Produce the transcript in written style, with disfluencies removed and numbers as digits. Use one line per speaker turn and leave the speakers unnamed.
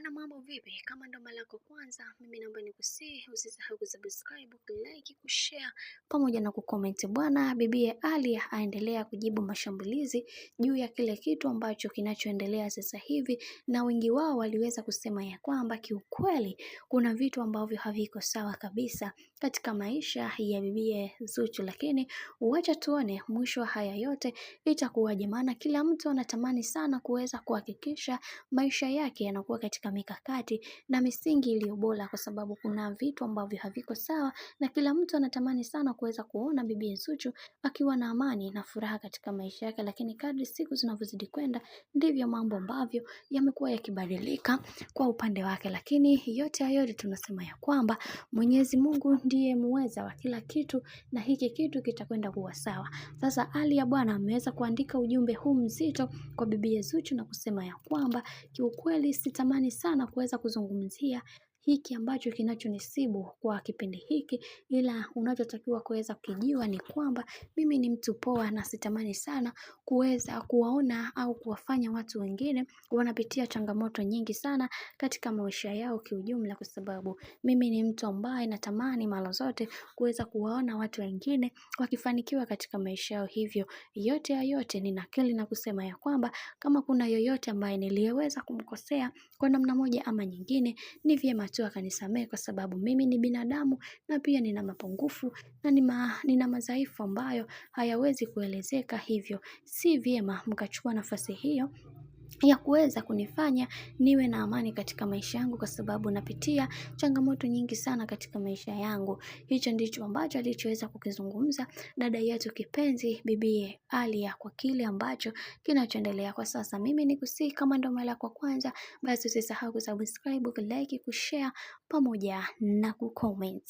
Bwana, mambo vipi? Kama ndo mara yako kwanza, mimi naomba nikusihi usisahau kusubscribe, kulike, kushare pamoja na kucomment. Bwana, bibi Ali aendelea kujibu mashambulizi juu ya kile kitu ambacho kinachoendelea sasa hivi, na wengi wao waliweza kusema ya kwamba kiukweli kuna vitu ambavyo haviko sawa kabisa katika maisha ya bibi Zuchu, lakini uacha tuone mwisho wa haya yote itakuwaje, maana kila mtu anatamani sana kuweza kuhakikisha maisha yake yanakuwa katika mikakati na misingi iliyo bora, kwa sababu kuna vitu ambavyo haviko sawa na kila mtu anatamani sana kuweza kuona bibi Zuchu akiwa na amani na furaha katika maisha yake, lakini kadri siku zinavyozidi kwenda ndivyo mambo ambavyo yamekuwa yakibadilika kwa upande wake. Lakini yote hayo tunasema ya kwamba Mwenyezi Mungu ndiye muweza wa kila kitu na hiki kitu kitakwenda kuwa sawa. Sasa Ali ya bwana ameweza kuandika ujumbe huu mzito kwa bibi Zuchu na kusema ya kwamba kiukweli sitamani sana kuweza kuzungumzia hiki ambacho kinachonisibu kwa kipindi hiki, ila unachotakiwa kuweza kujua ni kwamba mimi ni mtu poa na sitamani sana kuweza kuwaona au kuwafanya watu wengine wanapitia changamoto nyingi sana katika maisha yao kiujumla, kwa sababu mimi ni mtu ambaye natamani mara zote kuweza kuwaona watu wengine wakifanikiwa katika maisha yao. Hivyo yote ya yote ninakili na kusema ya kwamba kama kuna yoyote ambaye niliyeweza kumkosea kwa namna moja ama nyingine, ni vyema tu akanisamehe, kwa sababu mimi ni binadamu na pia nina mapungufu na nina madhaifu ambayo hayawezi kuelezeka. Hivyo si vyema mkachukua nafasi hiyo ya kuweza kunifanya niwe na amani katika maisha yangu, kwa sababu napitia changamoto nyingi sana katika maisha yangu. Hicho ndicho ambacho alichoweza kukizungumza dada yetu kipenzi bibi Alia kwa kile ambacho kinachoendelea kwa sasa. Mimi nikusihi kama ndo mara kwa kwanza, basi usisahau kusubscribe, kulike, kushare pamoja na kucomment.